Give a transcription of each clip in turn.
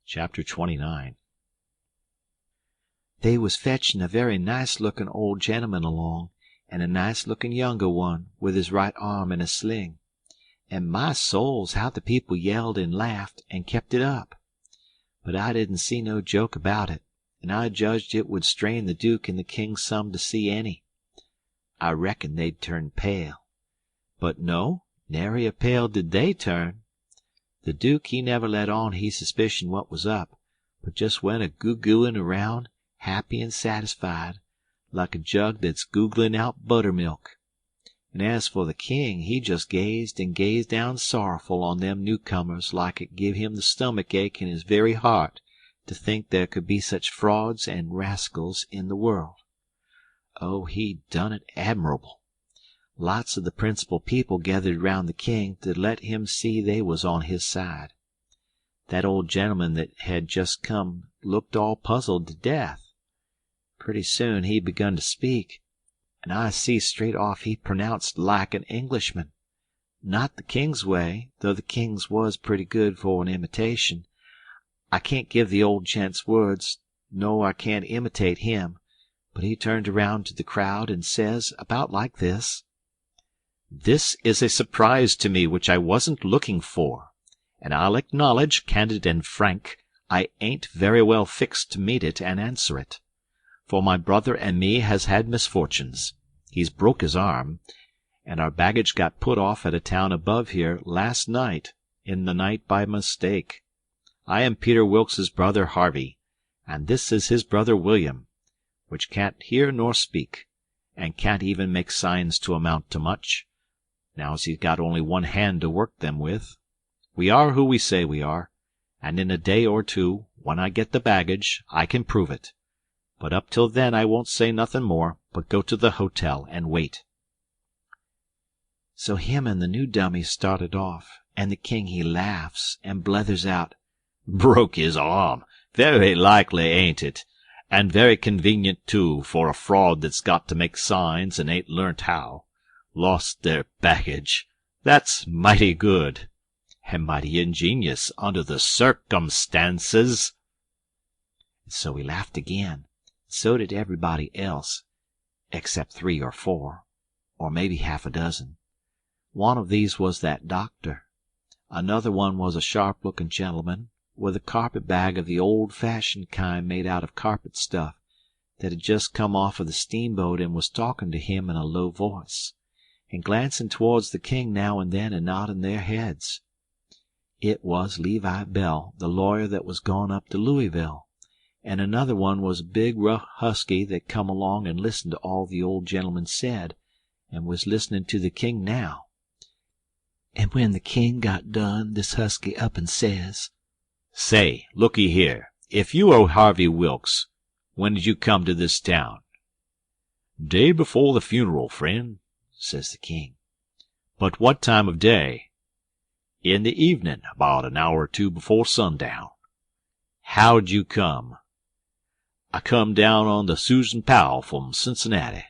Chapter 29. They was fetching a very nice-looking old gentleman along, and a nice-looking younger one, with his right arm in a sling. And my souls, how the people yelled and laughed, and kept it up! But I didn't see no joke about it, and I judged it would strain the Duke and the King some to see any. I reckoned they'd turn pale. But no, nary a pale did they turn. The Duke he never let on he suspicioned what was up, but just went a goo-gooing around, happy and satisfied, like a jug that's googling out buttermilk. And as for the King, he just gazed and gazed down sorrowful on them newcomers like it give him the stomach ache in his very heart to think there could be such frauds and rascals in the world. Oh, he done it admirable. Lots of the principal people gathered round the King to let him see they was on his side. That old gentleman that had just come looked all puzzled to death. Pretty soon he begun to speak, and I see straight off he pronounced like an Englishman. Not the King's way, though the King's was pretty good for an imitation. I can't give the old gent's words, nor I can't imitate him, but he turned around to the crowd and says, about like this: "This is a surprise to me which I wasn't looking for, and I'll acknowledge, candid and frank, I ain't very well fixed to meet it and answer it. For my brother and me has had misfortunes. He's broke his arm, and our baggage got put off at a town above here last night, in the night by mistake. I am Peter Wilkes's brother Harvey, and this is his brother William, which can't hear nor speak, and can't even make signs to amount to much, now's he's got only one hand to work them with. We are who we say we are, and in a day or two, when I get the baggage, I can prove it. But up till then I won't say nothing more, but go to the hotel and wait." So him and the new dummy started off, and the King he laughs and blethers out, "Broke his arm! Very likely, ain't it? And very convenient, too, for a fraud that's got to make signs and ain't learnt how. Lost their baggage! That's mighty good, and mighty ingenious under the circumstances." So we laughed again. So did everybody else, except 3 or 4, or maybe half a dozen. One of these was that doctor. Another one was a sharp-looking gentleman, with a carpet-bag of the old-fashioned kind made out of carpet stuff, that had just come off of the steamboat and was talking to him in a low voice, and glancing towards the King now and then and nodding their heads. It was Levi Bell, the lawyer that was gone up to Louisville. And another one was a big rough husky that come along and listened to all the old gentleman said, and was listening to the King now. And when the King got done, this husky up and says, "Say, looky here, if you are Harvey Wilkes, when did you come to this town?" "Day before the funeral, friend," says the King. "But what time of day?" "In the evening, about an hour or two before sundown." "How'd you come?" "I come down on the Susan Powell from Cincinnati."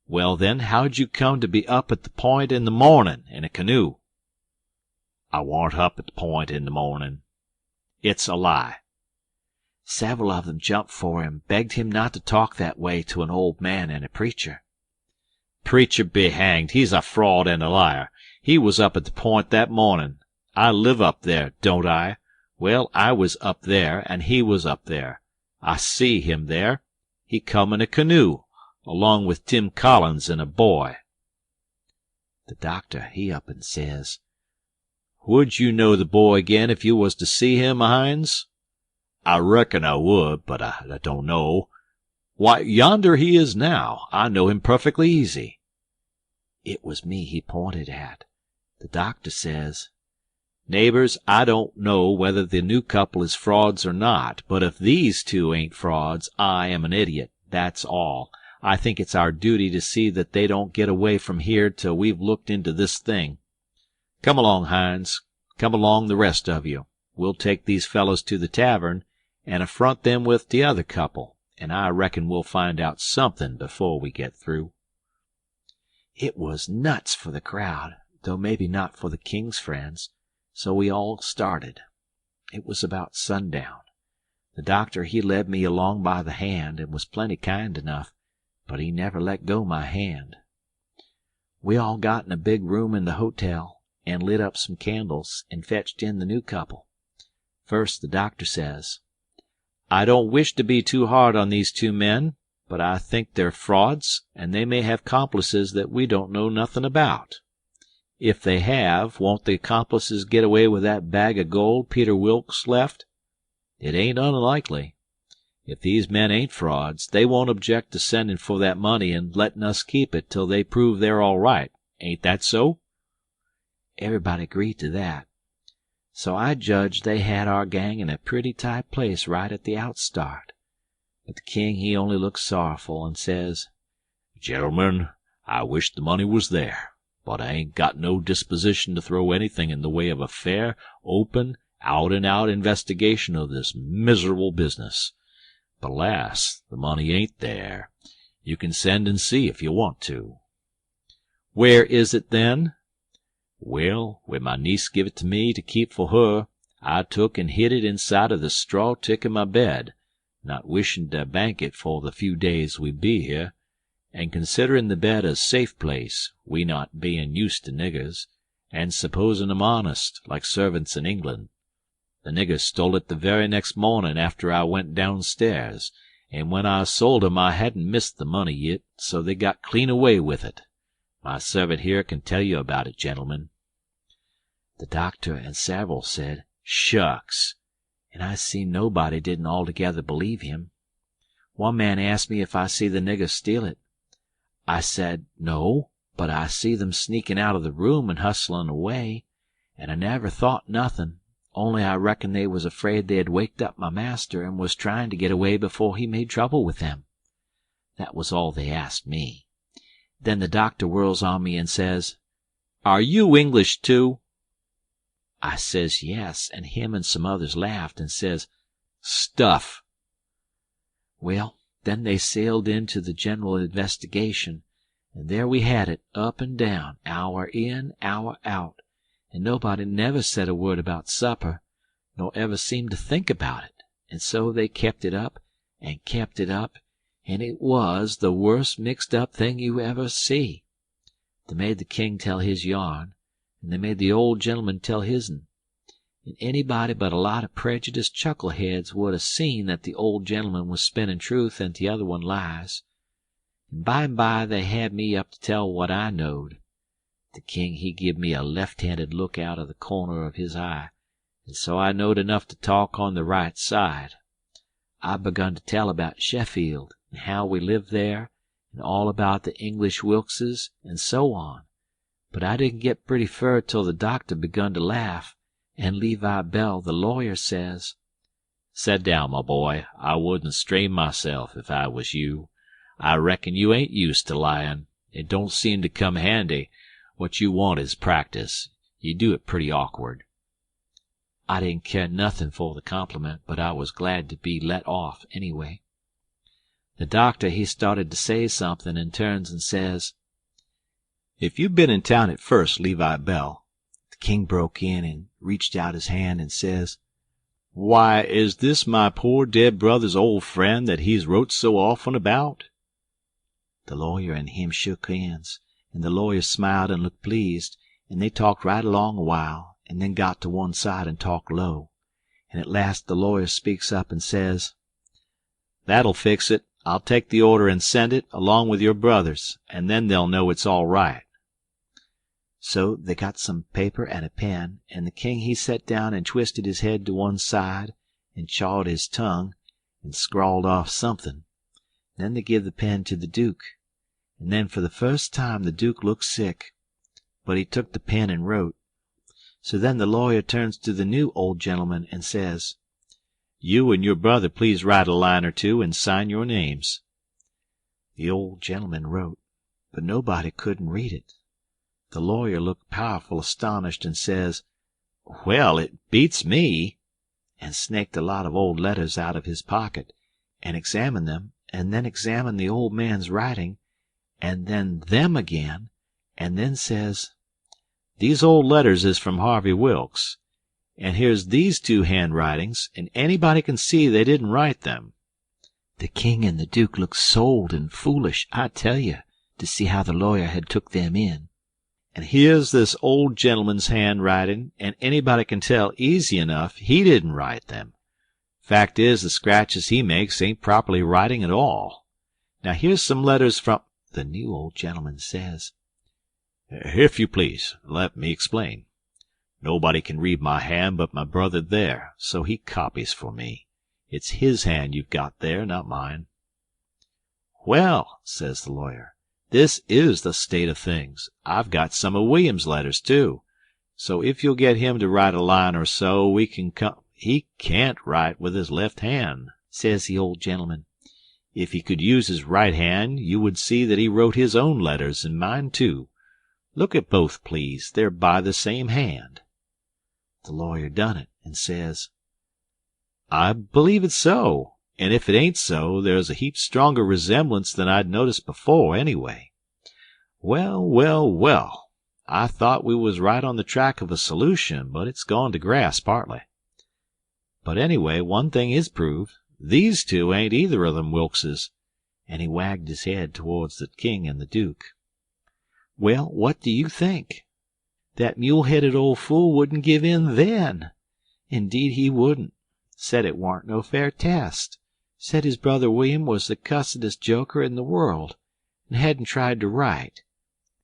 "Well, then, how'd you come to be up at the Point in the morning in a canoe?" "I warn't up at the Point in the morning." "It's a lie." Several of them jumped for him, begged him not to talk that way to an old man and a preacher. "Preacher be hanged! He's a fraud and a liar. He was up at the Point that morning. I live up there, don't I? Well, I was up there, and he was up there. I see him there. He come in a canoe, along with Tim Collins and a boy." The doctor, he up and says, "Would you know the boy again if you was to see him, Hines?" "I reckon I would, but I don't know. Why, yonder he is now. I know him perfectly easy." It was me he pointed at. The doctor says, "Neighbors, I don't know whether the new couple is frauds or not, but if these two ain't frauds, I am an idiot, that's all. I think it's our duty to see that they don't get away from here till we've looked into this thing. Come along, Hines. Come along, the rest of you. We'll take these fellows to the tavern and affront them with the other couple, and I reckon we'll find out something before we get through." It was nuts for the crowd, though maybe not for the King's friends, so we all started. It was about sundown. The doctor he led me along by the hand, and was plenty kind enough, but he never let go my hand. We all got in a big room in the hotel, and lit up some candles, and fetched in the new couple. First the doctor says, "I don't wish to be too hard on these two men, but I think they're frauds, and they may have complices that we don't know nothing about. If they have, won't the accomplices get away with that bag of gold Peter Wilkes left? It ain't unlikely. If these men ain't frauds, they won't object to sending for that money and letting us keep it till they prove they're all right. Ain't that so?" Everybody agreed to that. So I judged they had our gang in a pretty tight place right at the outstart. But the king he only looked sorrowful, and says, "Gentlemen, I wish the money was there, but I ain't got no disposition to throw anything in the way of a fair, open, out-and-out investigation of this miserable business. But alas, the money ain't there. You can send and see if you want to." "Where is it, then?" "Well, when my niece give it to me to keep for her, I took and hid it inside of the straw tick of my bed, not wishing to bank it for the few days we be here, and considering the bed a safe place, we not being used to niggers, and supposing 'em honest, like servants in England. The niggers stole it the very next morning after I went downstairs, and when I sold 'em I hadn't missed the money yet, so they got clean away with it. My servant here can tell you about it, gentlemen." The doctor and several said, "Shucks," and I see nobody didn't altogether believe him. One man asked me if I see the niggers steal it. I said no, but I see them sneaking out of the room and hustling away, and I never thought nothing, only I reckon they was afraid they had waked up my master and was trying to get away before he made trouble with them. That was all they asked me. Then the doctor whirls on me and says, "Are you English, too?" I says yes, and him and some others laughed, and says, "Stuff!" Well, then they sailed into the general investigation, and there we had it, up and down, hour in, hour out, and nobody never said a word about supper, nor ever seemed to think about it, and so they kept it up, and it was the worst mixed-up thing you ever see. They made the king tell his yarn, and they made the old gentleman tell his'n, and anybody but a lot of prejudiced chuckleheads would 'a' seen that the old gentleman was spinning truth and the other one lies. And by they had me up to tell what I knowed. The king he give me a left-handed look out of the corner of his eye, and so I knowed enough to talk on the right side. I begun to tell about Sheffield, and how we lived there, and all about the English Wilkses, and so on. But I didn't get pretty fur till the doctor begun to laugh, and Levi Bell, the lawyer, says, "Set down, my boy. I wouldn't strain myself if I was you. I reckon you ain't used to lying. It don't seem to come handy. What you want is practice. You do it pretty awkward." I didn't care nothin' for the compliment, but I was glad to be let off anyway. The doctor he started to say something, and turns and says, "If you've been in town at first, Levi Bell," the king broke in and reached out his hand and says, "Why, is this my poor dead brother's old friend that he's wrote so often about?" The lawyer and him shook hands, and the lawyer smiled and looked pleased, and they talked right along a while, and then got to one side and talked low, and at last the lawyer speaks up and says, "That'll fix it. I'll take the order and send it, along with your brother's, and then they'll know it's all right." So they got some paper and a pen, and the king he sat down and twisted his head to one side, and chawed his tongue, and scrawled off something. Then they give the pen to the duke, and then for the first time the duke looked sick, but he took the pen and wrote. So then the lawyer turns to the new old gentleman and says, "You and your brother please write a line or two and sign your names." The old gentleman wrote, but nobody couldn't read it. The lawyer looked powerful astonished and says, "Well, it beats me," and snaked a lot of old letters out of his pocket, and examined them, and then examined the old man's writing, and then them again, and then says, "These old letters is from Harvey Wilkes, And here's these two handwritings, and anybody can see they didn't write them." The king and the duke looked sold and foolish, I tell you, to see how the lawyer had took them in. "And here's this old gentleman's handwriting, and anybody can tell easy enough he didn't write them. Fact is, the scratches he makes ain't properly writing at all. Now here's some letters from—" The new old gentleman says, "If you please, let me explain. Nobody can read my hand but my brother there, so he copies for me. It's his hand you've got there, not mine." "Well," says the lawyer, "this is the state of things. I've got some of William's letters, too. So if you'll get him to write a line or so, we can come—" "He can't write with his left hand," says the old gentleman. "If he could use his right hand, you would see that he wrote his own letters and mine, too. Look at both, please. They're by the same hand." The lawyer done it, and says, "I believe it's so, and if it ain't so, there's a heap stronger resemblance than I'd noticed before, anyway. Well, well, well, I thought we was right on the track of a solution, but it's gone to grass partly. But anyway, one thing is proved. These two ain't either of them Wilkses," and he wagged his head towards the king and the duke. Well, what do you think? That mule-headed old fool wouldn't give in then. Indeed he wouldn't. Said it warn't no fair test. Said his brother William was the cussedest joker in the world, and hadn't tried to write.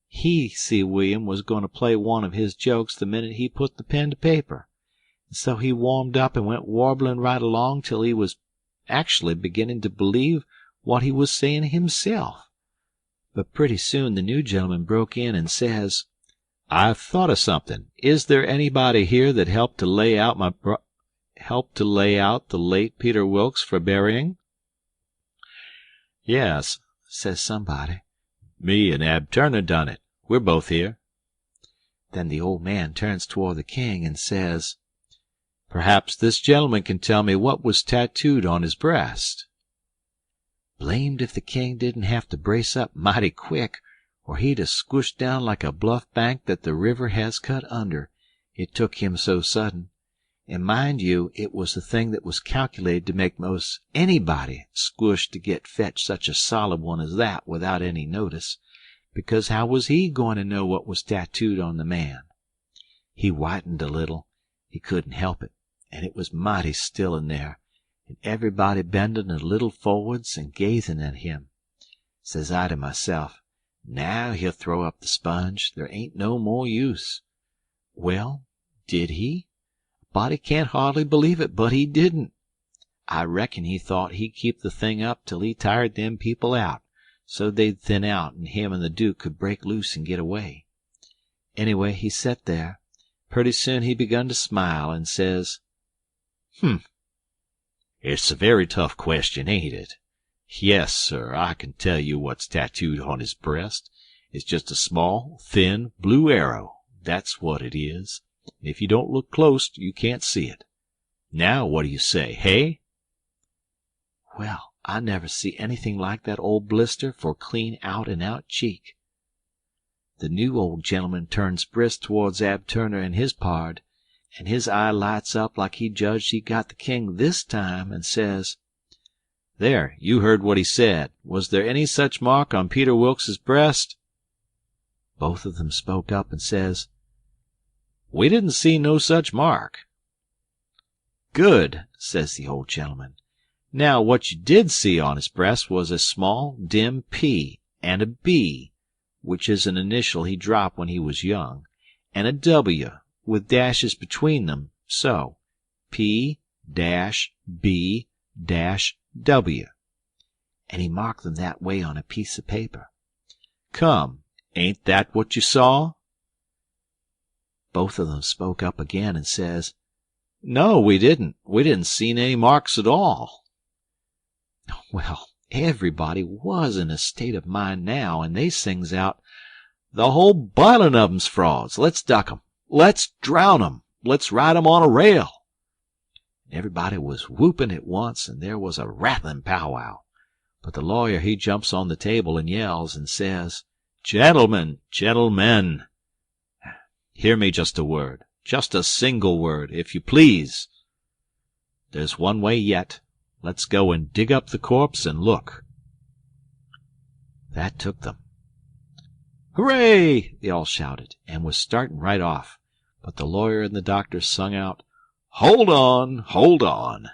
He see William was going to play one of his jokes the minute he put the pen to paper, and so he warmed up and went warbling right along till he was actually beginning to believe what he was saying himself. But pretty soon the new gentleman broke in and says, "I've thought of something. Is there anybody here that helped to lay out the late Peter Wilkes for burying?" "Yes," says somebody. "Me and Ab Turner done it. We're both here." Then the old man turns toward the king and says, "Perhaps this gentleman can tell me what was tattooed on his breast." Blamed if the king didn't have to brace up mighty quick, or he'd 'a' squished down like a bluff bank that the river has cut under, it took him so sudden. And mind you, it was the thing that was calculated to make most anybody squish to get fetch such a solid one as that without any notice, because how was he going to know what was tattooed on the man? He whitened a little. He couldn't help it, and it was mighty still in there, and everybody bending a little forwards and gazing at him. Says I to myself, now he'll throw up the sponge. There ain't no more use. Well, did he? A body can't hardly believe it, but he didn't. I reckon he thought he'd keep the thing up till he tired them people out, so they'd thin out and him and the Duke could break loose and get away. Anyway, he set there. Pretty soon he begun to smile and says, It's a very tough question, ain't it? Yes, sir, I can tell you what's tattooed on his breast. It's just a small, thin, blue arrow. That's what it is. If you don't look close, you can't see it. Now, what do you say, hey?" Well, I never see anything like that old blister for clean out-and-out cheek. The new old gentleman turns brisk towards Ab Turner and his pard, and his eye lights up like he judged he got the king this time, and says, "There, you heard what he said. Was there any such mark on Peter Wilkes's breast?" Both of them spoke up and says, "We didn't see no such mark." "Good," says the old gentleman. "Now, what you did see on his breast was a small, dim P and a B, which is an initial he dropped when he was young, and a W with dashes between them, so P-B-W, and he marked them that way on a piece of paper. Come, ain't that what you saw?" Both of them spoke up again and says, "No, we didn't. We didn't see any marks at all." Well, everybody was in a state of mind now, and they sings out, "The whole bilin' of 'em's frauds. Let's duck 'em. Let's drown 'em. Let's ride 'em on a rail." And everybody was whooping at once, and there was a rattling powwow. But the lawyer he jumps on the table and yells and says, "Gentlemen, gentlemen, hear me just a word. Just a single word, if you please. There's one way yet. Let's go and dig up the corpse and look." That took them. "Hooray!" they all shouted, and was starting right off. But the lawyer and the doctor sung out, "Hold on, hold on.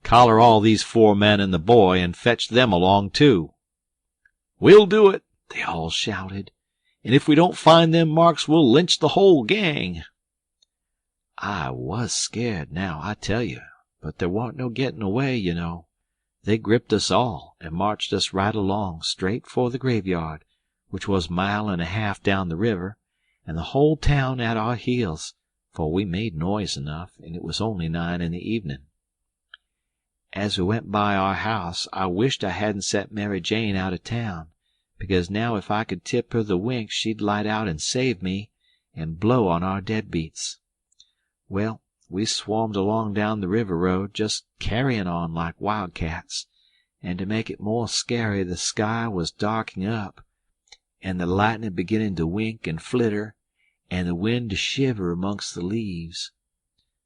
Collar all these 4 men and the boy, and fetch them along too." "We'll do it," they all shouted, "and if we don't find them marks, we'll lynch the whole gang." I was scared now, I tell you, but there warn't no getting away, you know. They gripped us all, and marched us right along, straight for the graveyard, which was a mile and a half down the river, and the whole town at our heels, for we made noise enough, and it was only 9 in the evening. As we went by our house, I wished I hadn't set Mary Jane out of town, because now if I could tip her the wink she'd light out and save me, and blow on our deadbeats. Well, we swarmed along down the river road, just carrying on like wildcats, and to make it more scary the sky was darking up, and the lightning beginning to wink and flitter, and the wind to shiver amongst the leaves.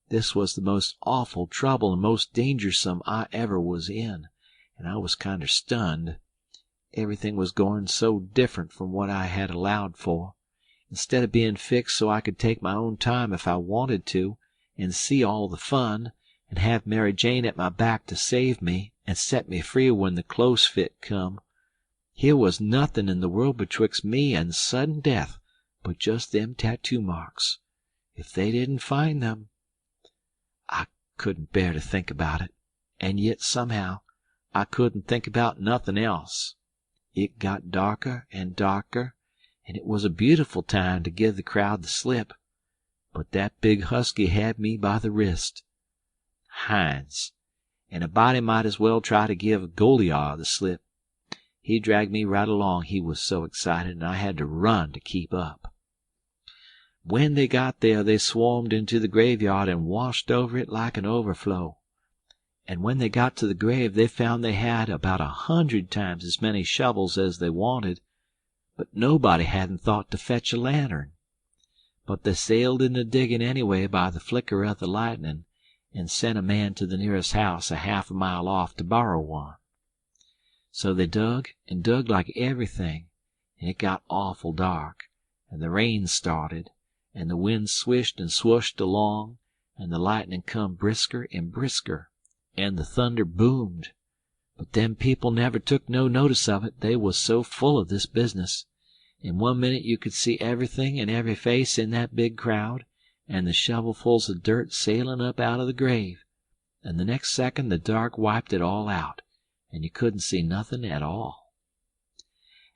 This was the most awful trouble and most dangersome I ever was in, and I was kinder stunned. Everything was going so different from what I had allowed for. Instead of being fixed so I could take my own time if I wanted to, and see all the fun, and have Mary Jane at my back to save me and set me free when the close fit come, here was nothing in the world betwixt me and sudden death but just them tattoo marks. If they didn't find them, I couldn't bear to think about it, and yet somehow I couldn't think about nothing else. It got darker and darker, and it was a beautiful time to give the crowd the slip, but that big husky had me by the wrist. Hines, and a body might as well try to give Goliath the slip. He dragged me right along, he was so excited, and I had to run to keep up. When they got there, they swarmed into the graveyard and washed over it like an overflow. And when they got to the grave, they found they had about 100 times as many shovels as they wanted, but nobody hadn't thought to fetch a lantern. But they sailed into digging anyway by the flicker of the lightning, and sent a man to the nearest house a half a mile off to borrow one. So they dug and dug like everything, and it got awful dark, and the rain started, and the wind swished and swooshed along, and the lightning come brisker and brisker, and the thunder boomed. But them people never took no notice of it, they was so full of this business. In 1 minute you could see everything and every face in that big crowd, and the shovelfuls of dirt sailing up out of the grave, and the next second the dark wiped it all out, and you couldn't see nothing at all.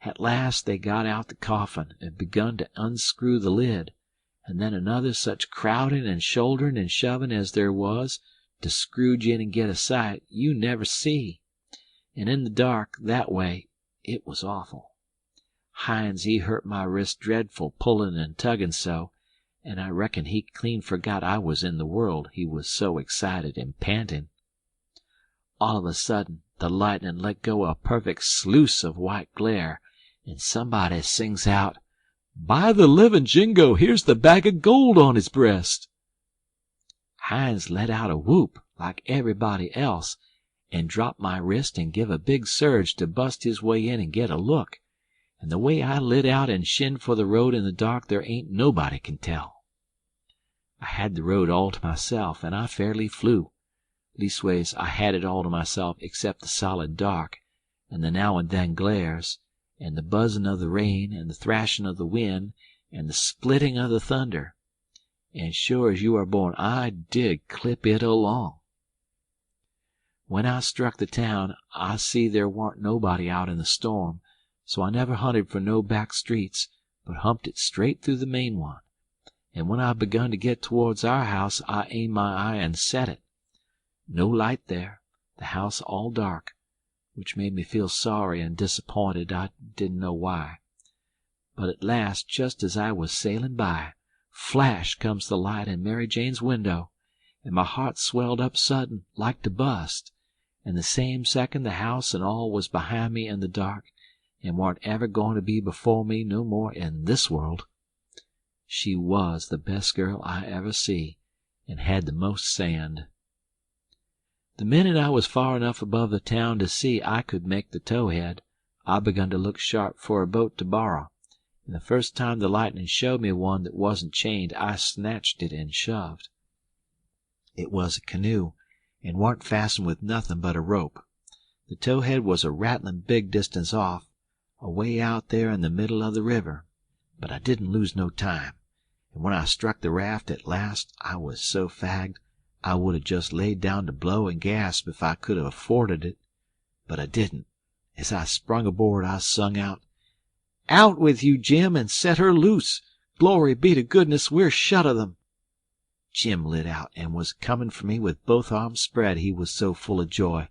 At last they got out the coffin and begun to unscrew the lid, and then another such crowding and shouldering and shoving as there was to scrooge in and get a sight you never see. And in the dark, that way, it was awful. Hines, he hurt my wrist dreadful pulling and tugging so, and I reckon he clean forgot I was in the world, he was so excited and panting. All of a sudden the lightning let go a perfect sluice of white glare, and somebody sings out, "By the living Jingo, here's the bag of gold on his breast." Hines let out a whoop like everybody else, and dropped my wrist and give a big surge to bust his way in and get a look, and the way I lit out and shinned for the road in the dark there ain't nobody can tell. I had the road all to myself, and I fairly flew. Leastways, I had it all to myself except the solid dark, and the now and then glares, and the buzzing of the rain, and the thrashing of the wind, and the splitting of the thunder. And sure as you are born, I did clip it along. When I struck the town, I see there warn't nobody out in the storm, so I never hunted for no back streets, but humped it straight through the main one. And when I begun to get towards our house, I aimed my eye and set it. No light there, the house all dark, which made me feel sorry and disappointed, I didn't know why. But at last, just as I was sailing by, flash comes the light in Mary Jane's window, and my heart swelled up sudden, like to bust, and the same second the house and all was behind me in the dark, and warn't ever going to be before me no more in this world. She was the best girl I ever see, and had the most sand. The minute I was far enough above the town to see I could make the towhead, I begun to look sharp for a boat to borrow, and the first time the lightning showed me one that wasn't chained I snatched it and shoved. It was a canoe, and warn't fastened with nothing but a rope. The towhead was a rattling big distance off, away out there in the middle of the river, but I didn't lose no time, and when I struck the raft at last I was so fagged I would have just laid down to blow and gasp if I could have afforded it, but I didn't. As I sprung aboard I sung out, "Out with you, Jim, and set her loose! Glory be to goodness we're shut of them!" Jim lit out and was coming for me with both arms spread, he was so full of joy,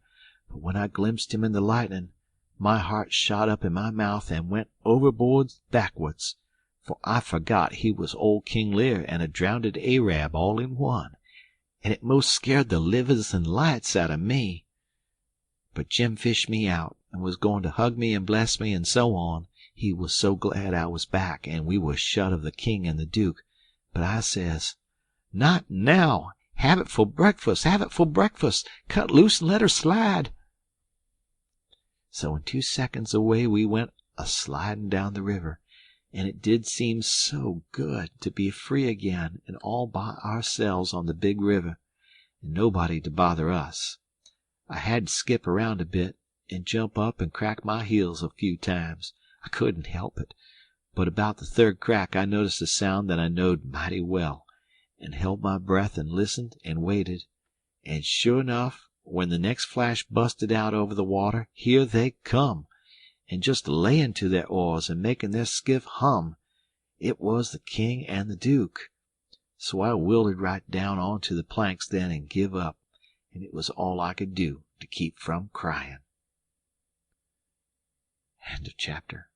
but when I glimpsed him in the lightning, my heart shot up in my mouth and went overboard backwards, for I forgot he was old King Lear and a drownded Arab all in one, and it most scared the livers and lights out of me. But Jim fished me out, and was going to hug me and bless me and so on, he was so glad I was back and we was shut of the king and the duke, but I says, "Not now! Have it for breakfast! Have it for breakfast! Cut loose and let her slide!" So in 2 seconds away we went a-sliding down the river, and it did seem so good to be free again and all by ourselves on the big river, and nobody to bother us. I had to skip around a bit, and jump up and crack my heels a few times. I couldn't help it, but about the third crack I noticed a sound that I knowed mighty well, and held my breath and listened and waited, and sure enough, when the next flash busted out over the water, here they come, and just layin' to their oars and making their skiff hum. It was the king and the duke. So I wilted right down onto the planks then and give up, and it was all I could do to keep from crying. End of chapter.